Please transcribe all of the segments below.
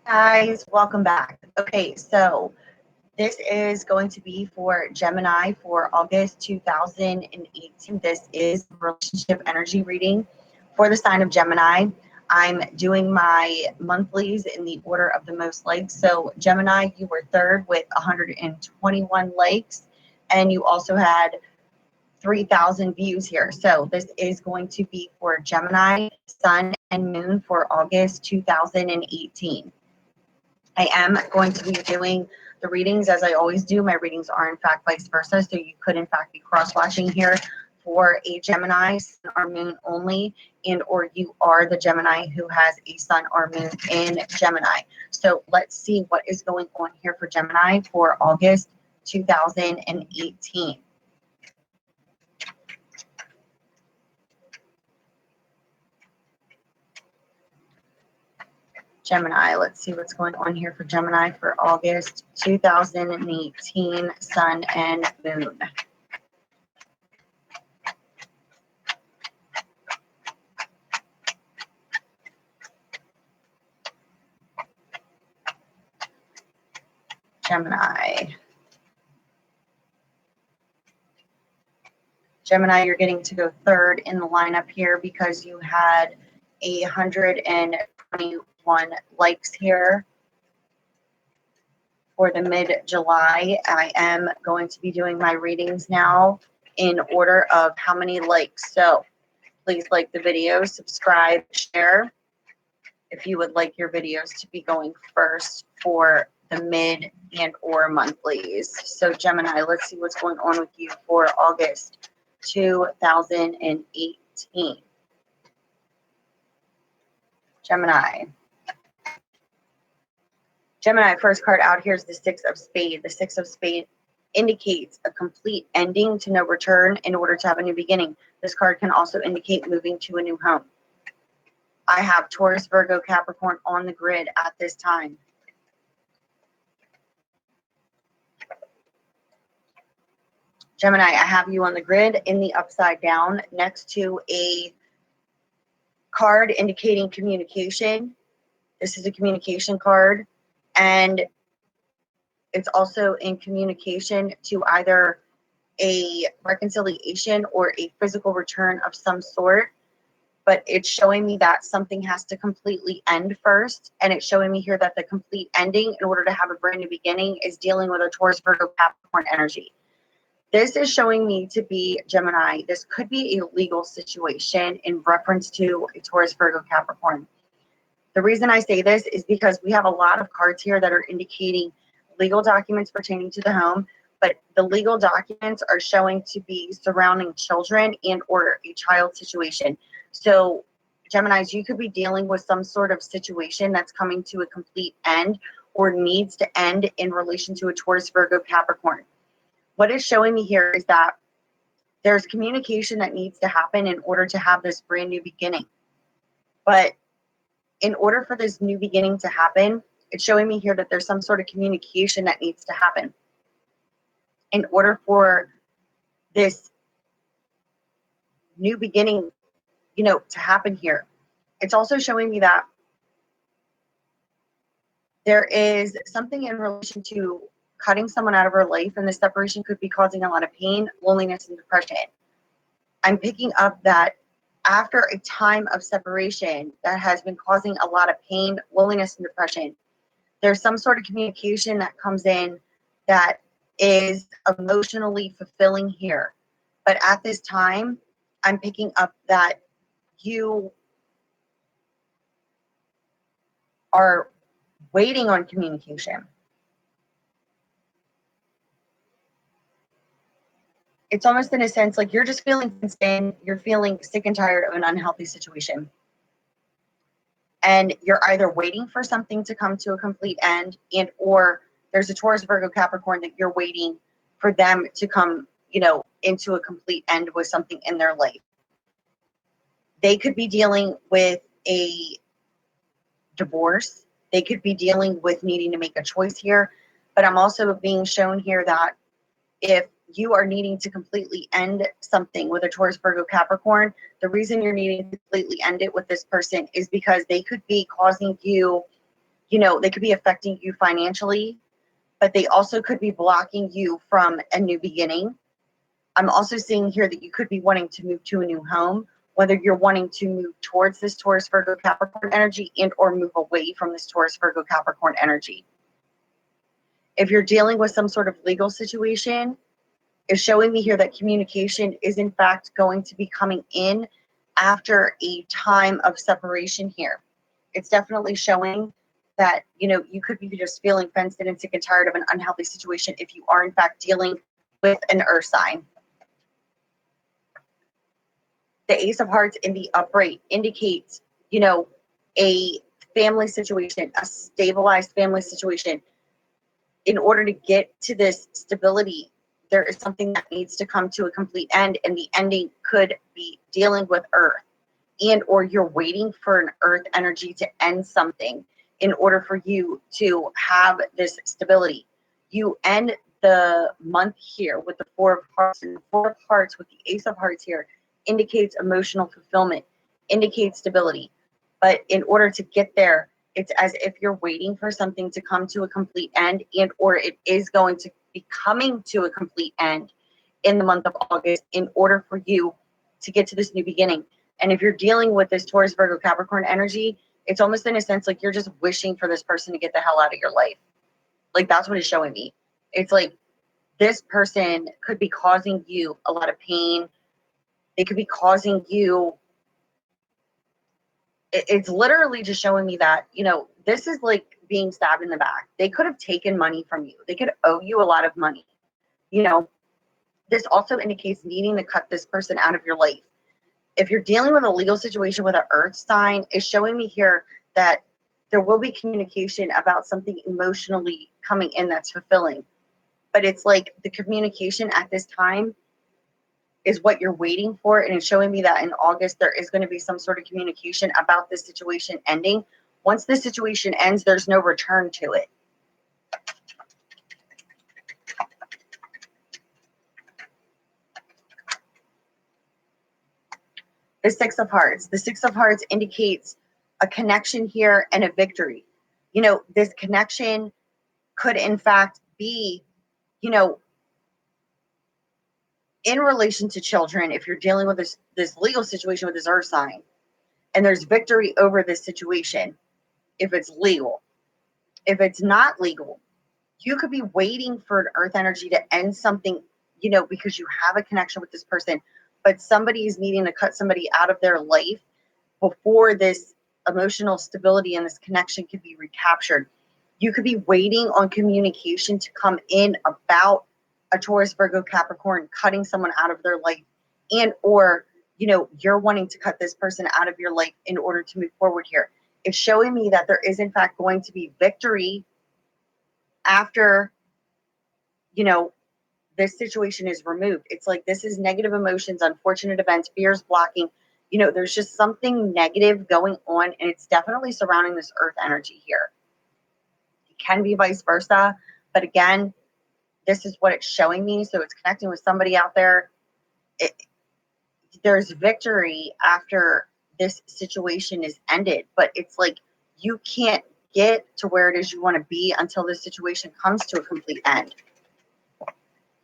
Guys, welcome back. Okay, so this is going to be for Gemini for August 2018. This is relationship energy reading for the sign of Gemini. I'm doing my monthlies in the order of the most likes. So Gemini, you were third with 121 likes, and you also had 3,000 views here. So this is going to be for Gemini, Sun, and Moon for August 2018. I am going to be doing the readings as I always do. My readings are in fact vice versa, so you could in fact be cross-watching here for a Gemini, Sun or Moon only, and or you are the Gemini who has a Sun or Moon in Gemini. So let's see what is going on here for Gemini for August 2018. Gemini, let's see what's going on here for Gemini for August 2018, Sun and Moon. Gemini. Gemini, you're getting to go third in the lineup here because you had 121 likes here for the mid-July. I am going to be doing my readings now in order of how many likes. So please like the video, subscribe, share if you would like your videos to be going first for the mid and or monthlies. So Gemini, let's see what's going on with you for August 2018. Gemini. Gemini, first card out here is the Six of Spades. The Six of Spades indicates a complete ending to no return in order to have a new beginning. This card can also indicate moving to a new home. I have Taurus, Virgo, Capricorn on the grid at this time. Gemini, I have you on the grid in the upside down next to a card indicating communication. This is a communication card, and it's also in communication to either a reconciliation or a physical return of some sort. But it's showing me that something has to completely end first. And it's showing me here that the complete ending in order to have a brand new beginning is dealing with a Taurus, Virgo, Capricorn energy. This is showing me to be Gemini. This could be a legal situation in reference to a Taurus, Virgo, Capricorn. The reason I say this is because we have a lot of cards here that are indicating legal documents pertaining to the home, but the legal documents are showing to be surrounding children and or a child situation. So Geminis, you could be dealing with some sort of situation that's coming to a complete end or needs to end in relation to a Taurus, Virgo, Capricorn. What is showing me here is that there's communication that needs to happen in order to have this brand new beginning. But in order for this new beginning to happen, it's showing me here that there's some sort of communication that needs to happen. In order for this new beginning, to happen here, it's also showing me that there is something in relation to cutting someone out of her life, and this separation could be causing a lot of pain, loneliness, and depression. I'm picking up that after a time of separation that has been causing a lot of pain, loneliness, and depression, there's some sort of communication that comes in that is emotionally fulfilling here. But at this time, I'm picking up that you are waiting on communication. It's almost in a sense like you're just feeling insane. You're feeling sick and tired of an unhealthy situation. And you're either waiting for something to come to a complete end, and or there's a Taurus, Virgo, Capricorn that you're waiting for them to come, into a complete end with something in their life. They could be dealing with a divorce. They could be dealing with needing to make a choice here. But I'm also being shown here that if you are needing to completely end something with a Taurus, Virgo, Capricorn, the reason you're needing to completely end it with this person is because they could be causing you you know, they could be affecting you financially, but they also could be blocking you from a new beginning. I'm also seeing here that you could be wanting to move to a new home, whether you're wanting to move towards this Taurus, Virgo, Capricorn energy and or move away from this Taurus, Virgo, Capricorn energy. If you're dealing with some sort of legal situation, it's showing me here that communication is in fact going to be coming in after a time of separation here. It's definitely showing that, you know, you could be just feeling fenced in and sick and tired of an unhealthy situation if you are in fact dealing with an earth sign. The Ace of Hearts in the upright indicates, you know, a family situation, a stabilized family situation. In order to get to this stability, there is something that needs to come to a complete end, and the ending could be dealing with Earth, and or you're waiting for an Earth energy to end something in order for you to have this stability. You end the month here with the Four of Hearts, and the Four of Hearts with the Ace of Hearts here indicates emotional fulfillment, indicates stability. But in order to get there, it's as if you're waiting for something to come to a complete end, and or it is going to be coming to a complete end in the month of August in order for you to get to this new beginning. And if you're dealing with this Taurus, Virgo, Capricorn energy, it's almost in a sense like you're just wishing for this person to get the hell out of your life. Like, that's what it's showing me. It's like this person could be causing you a lot of pain. They could be causing you, it's literally just showing me that, you know, this is like being stabbed in the back. They could have taken money from you. They could owe you a lot of money. You know, this also indicates needing to cut this person out of your life. If you're dealing with a legal situation with an earth sign, it's showing me here that there will be communication about something emotionally coming in that's fulfilling. But it's like the communication at this time is what you're waiting for, and it's showing me that in August there is going to be some sort of communication about this situation ending. Once this situation ends, there's no return to it. The Six of Hearts. The Six of Hearts indicates a connection here and a victory. You know, this connection could in fact be, you know, in relation to children. If you're dealing with this legal situation with this earth sign, and there's victory over this situation, if it's legal. If it's not legal, you could be waiting for an earth energy to end something, you know, because you have a connection with this person, but somebody is needing to cut somebody out of their life before this emotional stability and this connection can be recaptured. You could be waiting on communication to come in about a Taurus, Virgo, Capricorn cutting someone out of their life, and or, you know, you're wanting to cut this person out of your life in order to move forward here. It's showing me that there is in fact going to be victory after, you know, this situation is removed. It's like this is negative emotions, unfortunate events, fears blocking. You know, there's just something negative going on, and it's definitely surrounding this earth energy here. It can be vice versa, but again, this is what it's showing me. So it's connecting with somebody out there. There's victory after this situation is ended, but it's like you can't get to where it is you want to be until this situation comes to a complete end.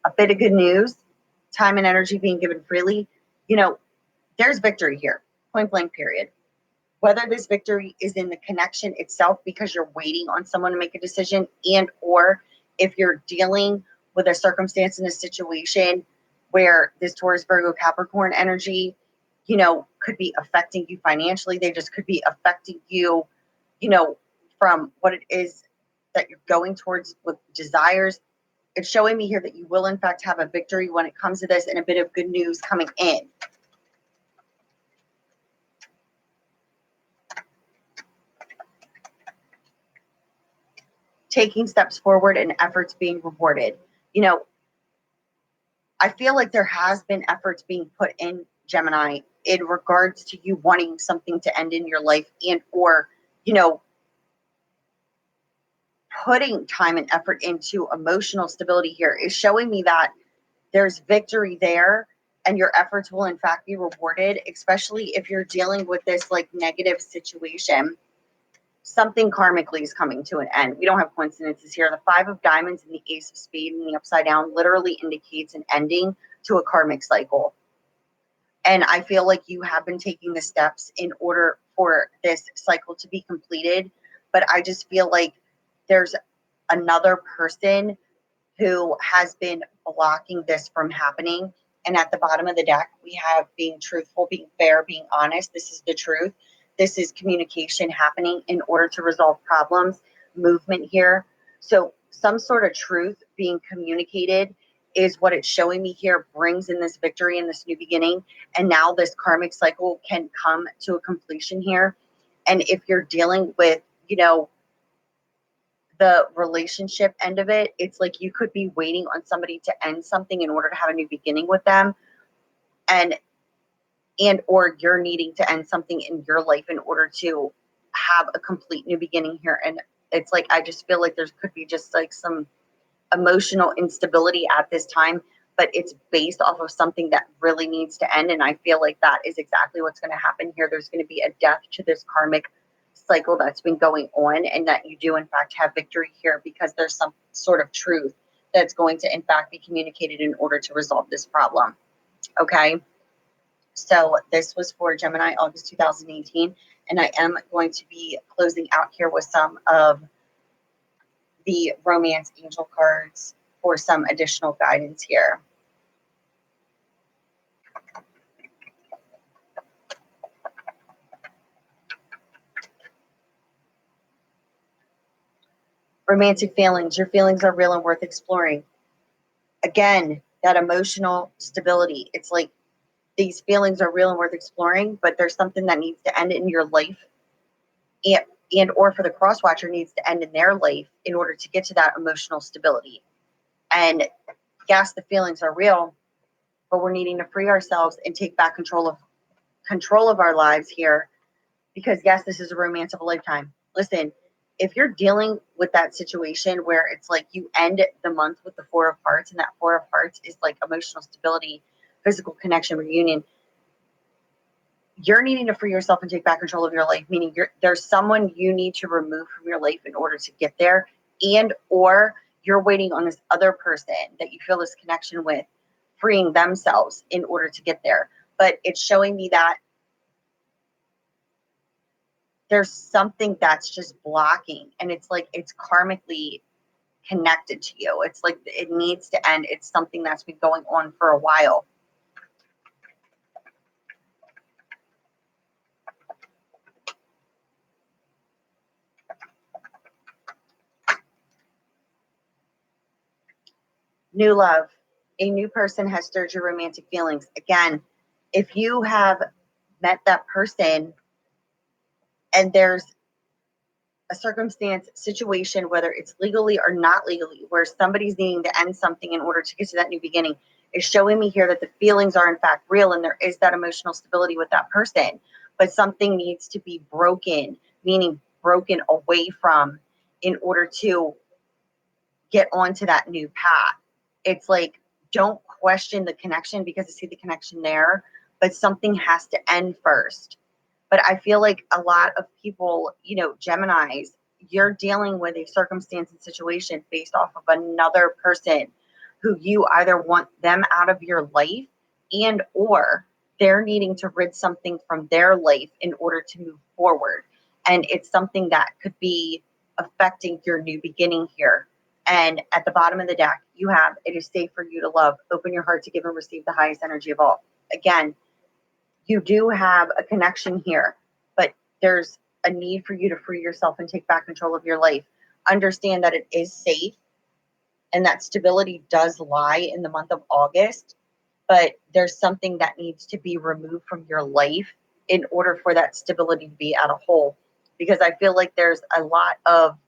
A bit of good news, time and energy being given freely. You know, there's victory here, point blank period. Whether this victory is in the connection itself because you're waiting on someone to make a decision, and or if you're dealing with a circumstance in a situation where this Taurus, Virgo, Capricorn energy, you know, could be affecting you financially. They just could be affecting you, you know, from what it is that you're going towards with desires. It's showing me here that you will in fact have a victory when it comes to this, and a bit of good news coming in. Taking steps forward and efforts being rewarded. You know, I feel like there has been efforts being put in, Gemini, in regards to you wanting something to end in your life, and or, you know, putting time and effort into emotional stability here is showing me that there's victory there, and your efforts will in fact be rewarded, especially if you're dealing with this like negative situation. something karmically is coming to an end. We don't have coincidences here. The Five of Diamonds and the Ace of Spades in the upside down literally indicates an ending to a karmic cycle. And I feel like you have been taking the steps in order for this cycle to be completed. But I just feel like there's another person who has been blocking this from happening. And at the bottom of the deck, we have being truthful, being fair, being honest. This is the truth. This is communication happening in order to resolve problems, movement here. So some sort of truth being communicated is what it's showing me here, brings in this victory and this new beginning. And now this karmic cycle can come to a completion here. And if you're dealing with, you know, the relationship end of it, it's like you could be waiting on somebody to end something in order to have a new beginning with them. And or you're needing to end something in your life in order to have a complete new beginning here. And it's like, I just feel like there could be just like some emotional instability at this time, but it's based off of something that really needs to end. And I feel like that is exactly what's going to happen here. There's going to be a death to this karmic cycle that's been going on, and that you do in fact have victory here because there's some sort of truth that's going to in fact be communicated in order to resolve this problem. Okay. So this was for Gemini, August 2018, and I am going to be closing out here with some of the romance angel cards for some additional guidance here. Romantic feelings. Your feelings are real and worth exploring. Again, that emotional stability. It's like these feelings are real and worth exploring, but there's something that needs to end in your life, and or for the cross watcher needs to end in their life in order to get to that emotional stability. And yes, the feelings are real, but we're needing to free ourselves and take back control of our lives here, because yes, this is a romance of a lifetime. Listen, if you're dealing with that situation where it's like you end the month with the Four of Hearts, and that Four of Hearts is like emotional stability, physical connection, reunion, you're needing to free yourself and take back control of your life, meaning there's someone you need to remove from your life in order to get there, and or you're waiting on this other person that you feel this connection with freeing themselves in order to get there. But it's showing me that there's something that's just blocking, and it's like it's karmically connected to you. It's like it needs to end. It's something that's been going on for a while. New love. A new person has stirred your romantic feelings. Again, if you have met that person and there's a circumstance, situation, whether it's legally or not legally, where somebody's needing to end something in order to get to that new beginning, is showing me here that the feelings are in fact real and there is that emotional stability with that person, but something needs to be broken, meaning broken away from, in order to get onto that new path. It's like, don't question the connection because I see the connection there, but something has to end first. But I feel like a lot of people, you know, Geminis, you're dealing with a circumstance and situation based off of another person who you either want them out of your life, and or they're needing to rid something from their life in order to move forward. And it's something that could be affecting your new beginning here. And at the bottom of the deck, you have, it is safe for you to love. Open your heart to give and receive the highest energy of all. Again, you do have a connection here, but there's a need for you to free yourself and take back control of your life. Understand that it is safe and that stability does lie in the month of August, but there's something that needs to be removed from your life in order for that stability to be at a whole. Because I feel like there's a lot of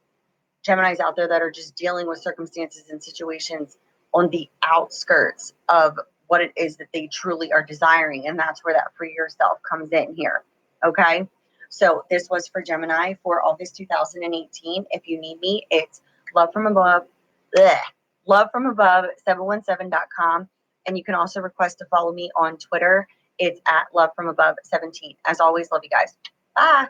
Geminis out there that are just dealing with circumstances and situations on the outskirts of what it is that they truly are desiring. And that's where that free yourself comes in here. Okay. So this was for Gemini for August 2018. If you need me, it's love from above, love from above 717.com. And you can also request to follow me on Twitter. It's at love from above 17. As always, love you guys. Bye.